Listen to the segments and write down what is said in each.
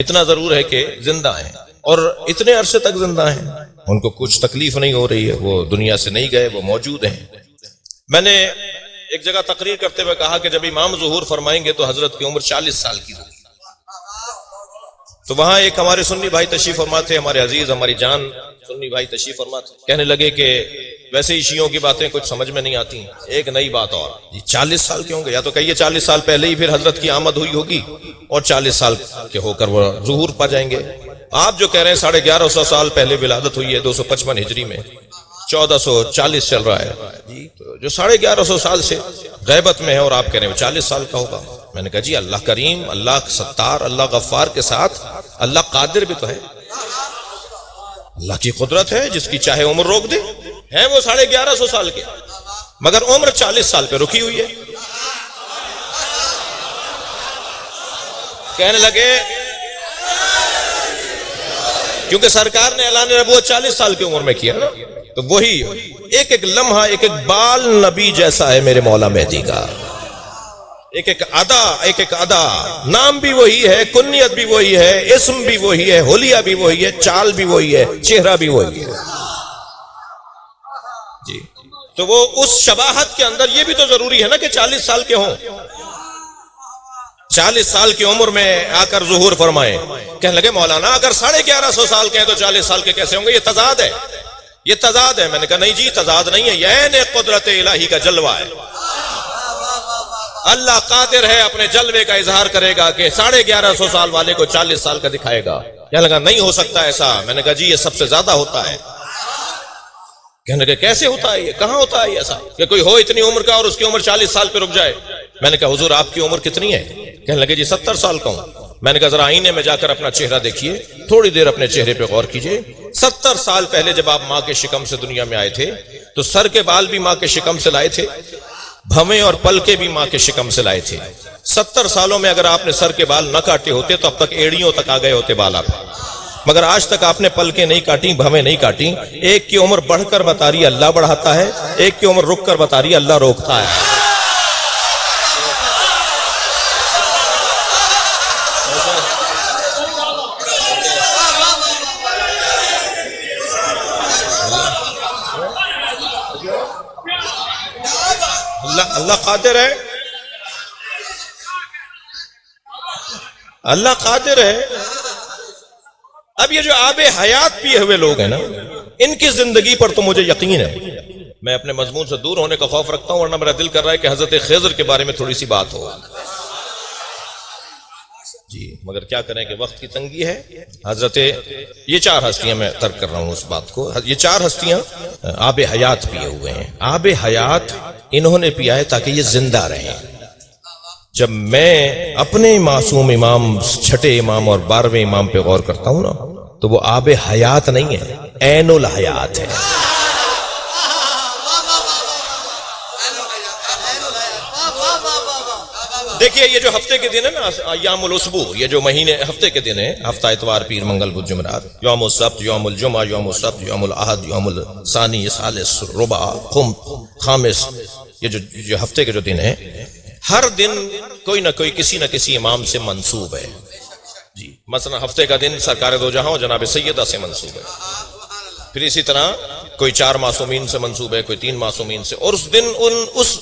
اتنا ضرور ہے کہ زندہ ہیں اور اتنے عرصے تک زندہ ہیں، ان کو کچھ تکلیف نہیں ہو رہی ہے، وہ دنیا سے نہیں گئے، وہ موجود ہیں۔ میں نے ایک جگہ تقریر کرتے ہوئے کہا کہ جب امام ظہور فرمائیں گے تو حضرت کی عمر 40 سال کی ہوگی۔ تو وہاں ایک ہمارے سنی بھائی تشریف فرما تھے، ہمارے عزیز، ہماری جان سنی بھائی تشریف فرما تھے، کہنے لگے کہ ویسے ہی شیعوں کی باتیں کچھ سمجھ میں نہیں آتی، ایک نئی بات اور جی 40 سال کے ہوں گے، یا تو کہیے 40 سال پہلے ہی پھر حضرت کی آمد ہوئی ہوگی اور 40 سال کے ہو کر وہ ظہور پا جائیں گے۔ آپ جو کہہ رہے ہیں 1150 سال پہلے ولادت ہوئی ہے 255 ہجری میں، 1440 چل رہا ہے جی، تو جو 1150 سال سے غیبت میں ہے اور آپ کہہ رہے ہیں 40 سال کا ہوگا۔ میں نے کہا جی اللہ کریم، اللہ ستار، اللہ غفار کے ساتھ اللہ قادر بھی تو ہے، اللہ کی قدرت ہے جس کی چاہے عمر روک دے، ہیں وہ 1150 سال کے مگر عمر 40 سال پہ رکی ہوئی ہے۔ کہنے لگے کیونکہ سرکار نے اعلان نبوت 40 سال کی عمر میں کیا نا، تو وہی ایک ایک لمحہ، ایک ایک بال نبی جیسا ہے میرے مولا مہدی کا، ایک ایک ادا، ایک ایک ادا، نام بھی وہی ہے، کنیت بھی وہی ہے، اسم بھی وہی ہے، حلیہ بھی وہی ہے، چال بھی وہی ہے، چہرہ بھی وہی ہے جی۔ تو وہ اس شباہت کے اندر یہ بھی تو ضروری ہے نا کہ 40 سال کے ہوں، 40 سال کی عمر میں آ کر ظہور فرمائے۔ کہنے لگے مولانا اگر 1150 سال کے ہیں تو 40 سال کے کیسے ہوں گے؟ یہ تضاد ہے، یہ تضاد ہے۔ میں نے کہا نہیں جی تضاد نہیں ہے، یہ عین قدرت الہی کا جلوہ ہے۔ اللہ قادر ہے، اپنے جلوے کا اظہار کرے گا کہ 1150 سال والے کو 40 سال کا دکھائے گا۔ کہنے لگا نہیں ہو سکتا ایسا۔ میں نے کہا جی یہ سب سے زیادہ ہوتا ہے۔ کہنے لگے کیسے ہوتا ہے یہ، کہاں ہوتا ہے ایسا کہ کوئی ہو اتنی عمر کا اور اس کی عمر 40 سال پہ رک جائے؟ میں نے کہا حضور آپ کی عمر کتنی ہے؟ کہنے لگے جی 70 سال کا ہوں۔ میں نے کہا ذرا آئینے میں جا کر اپنا چہرہ دیکھیے، تھوڑی دیر اپنے چہرے پہ غور کیجئے۔ 70 سال پہلے جب آپ ماں کے شکم سے دنیا میں آئے تھے تو سر کے بال بھی ماں کے شکم سے لائے تھے، بھویں اور پلکے بھی ماں کے شکم سے لائے تھے۔ 70 سالوں میں اگر آپ نے سر کے بال نہ کاٹے ہوتے تو اب تک ایڑیوں تک آ گئے ہوتے بال آپ، مگر آج تک آپ نے پلکیں نہیں کاٹی، بھویں نہیں کاٹی۔ ایک کی عمر بڑھ کر بتا رہی ہے اللہ بڑھاتا ہے، ایک کی عمر رک کر بتا رہی ہے اللہ روکتا ہے۔ اللہ قادر ہے، اللہ قادر ہے۔ اب یہ جو آب حیات پیے ہوئے لوگ ہیں نا، ان کی زندگی پر تو مجھے یقین ہے، میں اپنے مضمون سے دور ہونے کا خوف رکھتا ہوں، ورنہ میرا دل کر رہا ہے کہ حضرت خضر کے بارے میں تھوڑی سی بات ہو جی، مگر کیا کریں کہ وقت کی تنگی ہے۔ حضرت یہ 4 ہستیاں، میں ترک کر رہا ہوں اس بات کو، یہ 4 ہستیاں آب حیات پیے ہوئے ہیں۔ آب حیات انہوں نے پیا ہے تاکہ یہ زندہ رہیں۔ جب میں اپنے معصوم امام، چھٹے امام اور 12ویں امام پہ غور کرتا ہوں نا، تو وہ آب حیات نہیں ہے، عین الحیات ہے۔ دیکھیے یہ جو ہفتے کے دن ہے نا، ایام الاسبوع، یہ جو مہینے ہفتے کے دن ہیں، ہفتہ اتوار، پیر، منگل، بدھ، جمعرات، یوم السبت، یوم الجمعہ، یوم السبت، یوم الاحد، یوم الثانی، ثالث، ربع، خامس، یہ جو ہفتے کے جو دن ہیں، ہر دن کوئی نہ کوئی کسی نہ کسی امام سے منسوب ہے جی۔ مثلا ہفتے کا دن سرکار دو جہاں جناب سیدہ سے منسوب ہے، پھر اسی طرح کوئی 4 معصومین سے منسوب ہے، کوئی 3 معصومین سے، اور اس دن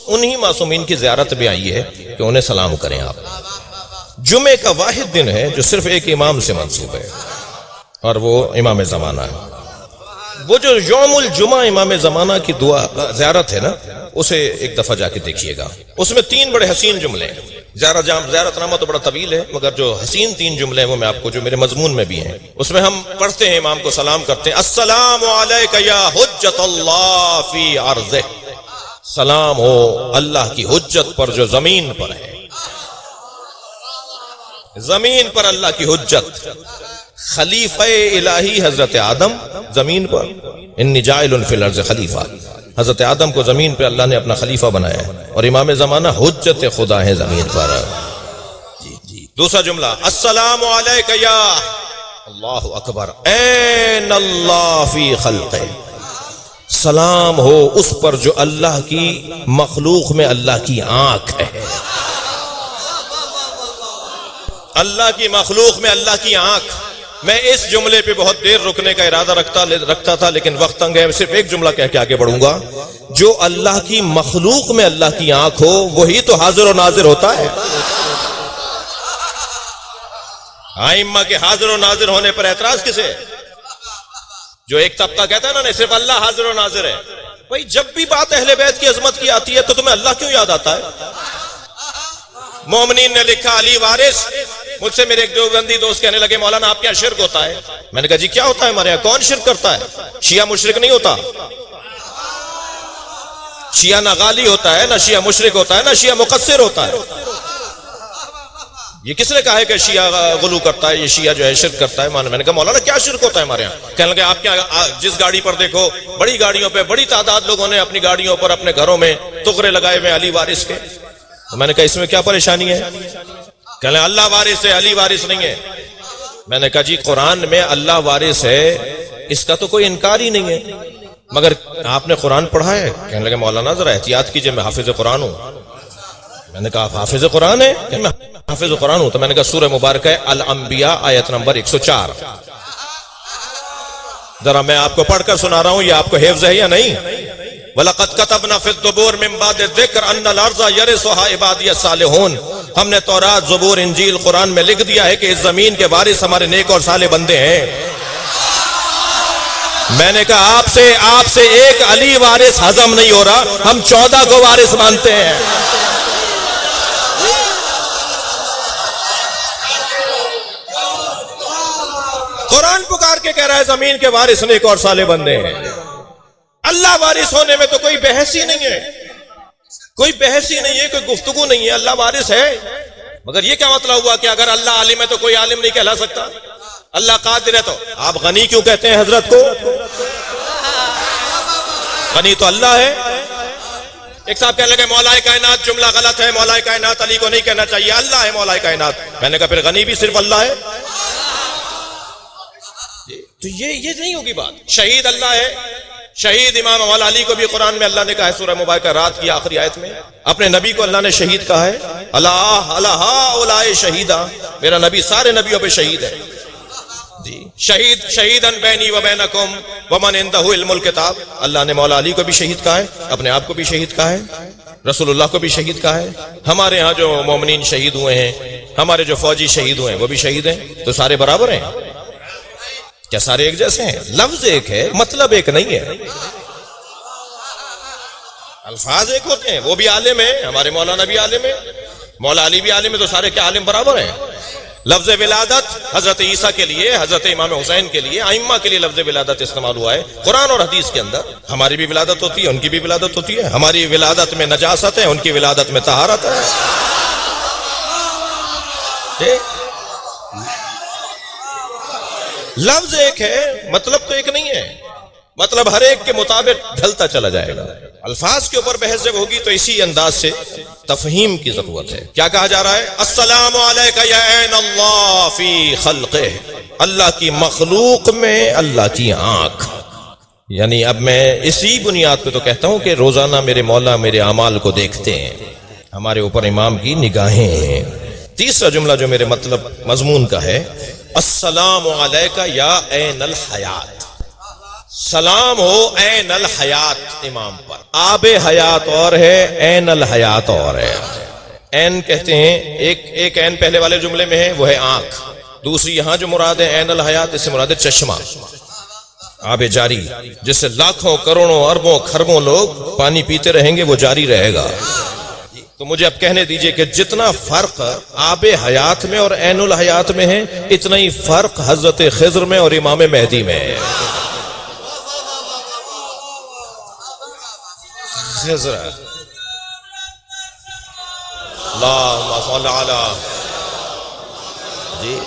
انہی معصومین کی زیارت بھی آئی ہے کہ انہیں سلام کریں آپ۔ جمعے کا واحد دن ہے جو صرف ایک امام سے منسوب ہے، اور وہ امام زمانہ ہے۔ وہ جو یوم الجمعہ امام زمانہ کی دعا زیارت ہے نا، اسے ایک دفعہ جا کے دیکھیے گا، اس میں 3 بڑے حسین جملے ہیں۔ زیارت نامہ تو بڑا طویل ہے، مگر جو حسین 3 جملے ہیں وہ میں آپ کو جو میرے مضمون میں بھی ہیں، اس میں ہم پڑھتے ہیں، امام کو سلام کرتے ہیں، السلام علیک یا حجت اللہ فی ارضہ، سلام ہو اللہ کی حجت پر جو زمین پر ہے، زمین پر اللہ کی حجت۔ خلیفہ الہی حضرت آدم زمین پر، انی جاعل فی الارض خلیفہ، حضرت آدم کو زمین پہ اللہ نے اپنا خلیفہ بنایا ہے، اور امام زمانہ حجت خدا ہے زمین پر جی۔ دوسرا جملہ السلام علیک یا اللہ اکبر این اللہ فی خلقہ، سلام ہو اس پر جو اللہ کی مخلوق میں اللہ کی آنکھ ہے۔ اللہ کی مخلوق میں اللہ کی آنکھ. میں اس جملے پہ بہت دیر رکنے کا ارادہ رکھتا تھا لیکن وقت تنگ ہے. صرف ایک جملہ کہہ کے آگے بڑھوں گا. جو اللہ کی مخلوق میں اللہ کی آنکھ ہو وہی تو حاضر و ناظر ہوتا ہے. ائمہ کے حاضر و ناظر ہونے پر اعتراض کسے؟ جو ایک طبقہ کہتا ہے نا صرف اللہ حاضر و ناظر ہے. بھائی جب بھی بات اہل بیت کی عظمت کی آتی ہے تو تمہیں اللہ کیوں یاد آتا ہے؟ مومنین نے لکھا علی وارث. مجھ سے میرے ایک دیوبندی دوست کہنے لگے مولانا آپ کے یہاں شرک ہوتا ہے. میں نے کہا جی کیا ہوتا ہے ہمارے یہاں؟ کون شرک کرتا ہے؟ شیعہ مشرک نہیں ہوتا. شیعہ نہ غالی ہوتا ہے، نہ شیعہ مشرک ہوتا ہے، نہ شیعہ مقصر ہوتا ہے. یہ کس نے کہا ہے کہ شیعہ غلو کرتا ہے، یہ شیعہ جو ہے شرک کرتا ہے؟ میں نے کہا مولانا کیا شرک ہوتا ہے ہمارے یہاں؟ کہنے لگے آپ کے یہاں جس گاڑی پر دیکھو بڑی گاڑیوں پہ بڑی تعداد لوگوں نے اپنی گاڑیوں پر اپنے گھروں میں تغرے لگائے ہوئے علی وارث کے. تو میں نے کہا اس میں کیا پریشانی ہے؟ کہنے لگے اللہ وارث ہے علی وارث نہیں ہے. میں نے کہا جی قرآن میں اللہ وارث ہے اس کا تو کوئی انکار ہی نہیں ہے، مگر آپ نے قرآن پڑھا ہے؟ کہنے لگے مولانا ذرا احتیاط کیجئے میں حافظ قرآن ہوں. میں نے کہا آپ حافظ قرآن ہیں؟ کہ میں حافظ قرآن ہوں. تو میں نے کہا سورہ مبارکہ ہے الانبیاء آیت نمبر 104. ذرا میں آپ کو پڑھ کر سنا رہا ہوں، یہ آپ کو حفظ ہے یا نہیں؟ وَلَقَدْ كَتَبْنَا فِي الزُّبُورِ مِن بَعْدِ الذِّكْرِ أَنَّ الْأَرْضَ يَرِثُهَا عِبَادِيَ الصَّالِحُونَ. ہم نے تورات، زبور، انجیل، قرآن میں لکھ دیا ہے کہ اس زمین کے وارث ہمارے نیک اور صالح بندے ہیں. میں نے کہا آپ سے ایک علی وارث ہضم نہیں ہو رہا، ہم 14 کو وارث مانتے ہیں. قرآن پکار کے کہہ رہا ہے زمین کے وارث نیک اور صالح بندے ہیں. اللہ وارث ہونے میں تو کوئی بحث ہی نہیں ہے، کوئی بحث ہی نہیں ہے، کوئی گفتگو نہیں ہے. اللہ وارث ہے. مگر یہ کیا مطلب ہوا کہ اگر اللہ عالم ہے تو کوئی عالم نہیں کہلا سکتا؟ اللہ قادر ہے تو آپ غنی کیوں کہتے ہیں حضرت کو؟ غنی تو اللہ ہے. ایک صاحب کہنے لگے مولا کائنات جملہ غلط ہے، مولا کائنات علی کو نہیں کہنا چاہیے، اللہ ہے مولا کائنات. میں نے کہا پھر غنی بھی صرف اللہ ہے؟ تو یہ نہیں ہوگی بات. شہید اللہ ہے. شہید امام مولا علی کو بھی قرآن میں اللہ نے کہا ہے سورہ مبارکہ رات کی آخری آیت میں. اپنے نبی کو اللہ نے شہید کہا ہے. اللہ اولائے شہیدہ، میرا نبی سارے نبیوں پہ شہید ہے. شہیدن بینی و بینکم ومن عندہ علم الکتاب. اللہ نے مولا علی کو بھی شہید کہا ہے، اپنے آپ کو بھی شہید کہا ہے، رسول اللہ کو بھی شہید کہا ہے. ہمارے ہاں جو مومنین شہید ہوئے ہیں، ہمارے جو فوجی شہید ہوئے ہیں وہ بھی شہید ہیں. تو سارے برابر ہیں کیا؟ سارے ایک جیسے ہیں؟ لفظ ایک ہے، مطلب ایک نہیں ہے. الفاظ ایک ہوتے ہیں. وہ بھی عالم ہے، ہمارے مولانا بھی عالم ہے، مولا علی بھی عالم ہے. تو سارے کیا عالم برابر ہیں؟ لفظ ولادت حضرت عیسیٰ کے لیے، حضرت امام حسین کے لیے، ائمہ کے لیے لفظ ولادت استعمال ہوا ہے قرآن اور حدیث کے اندر. ہماری بھی ولادت ہوتی ہے، ان کی بھی ولادت ہوتی ہے. ہماری ولادت میں نجاست ہے، ان کی ولادت میں طہارت ہے. لفظ ایک ہے، مطلب تو ایک نہیں ہے. مطلب ہر ایک کے مطابق ڈھلتا چلا جائے گا. الفاظ کے اوپر بحث جب ہوگی تو اسی انداز سے تفہیم کی ضرورت ہے. کیا کہا جا رہا ہے؟ السلام علیکہ یا عین اللہ فی خلقہ. اللہ کی مخلوق میں اللہ کی آنکھ. یعنی اب میں اسی بنیاد پہ تو کہتا ہوں کہ روزانہ میرے مولا میرے اعمال کو دیکھتے ہیں، ہمارے اوپر امام کی نگاہیں ہیں. تیسرا جملہ جو میرے مطلب مضمون کا ہے، السلام علیکہ یا عین الحیات. سلام ہو عین الحیات امام پر. آب حیات اور ہے، عین الحیات اور ہے. عین کہتے ہیں، ایک عین پہلے والے جملے میں ہے، وہ ہے آنکھ. دوسری یہاں جو مراد ہے عین الحیات، اس سے مراد ہے چشمہ، آب جاری، جس سے لاکھوں کروڑوں اربوں خربوں لوگ پانی پیتے رہیں گے، وہ جاری رہے گا. تو مجھے اب کہنے دیجئے کہ جتنا فرق آب حیات میں اور عین الحیات میں ہے، اتنا ہی فرق حضرت خضر میں اور امام مہدی میں ہے. خضر اللہم صل علی جی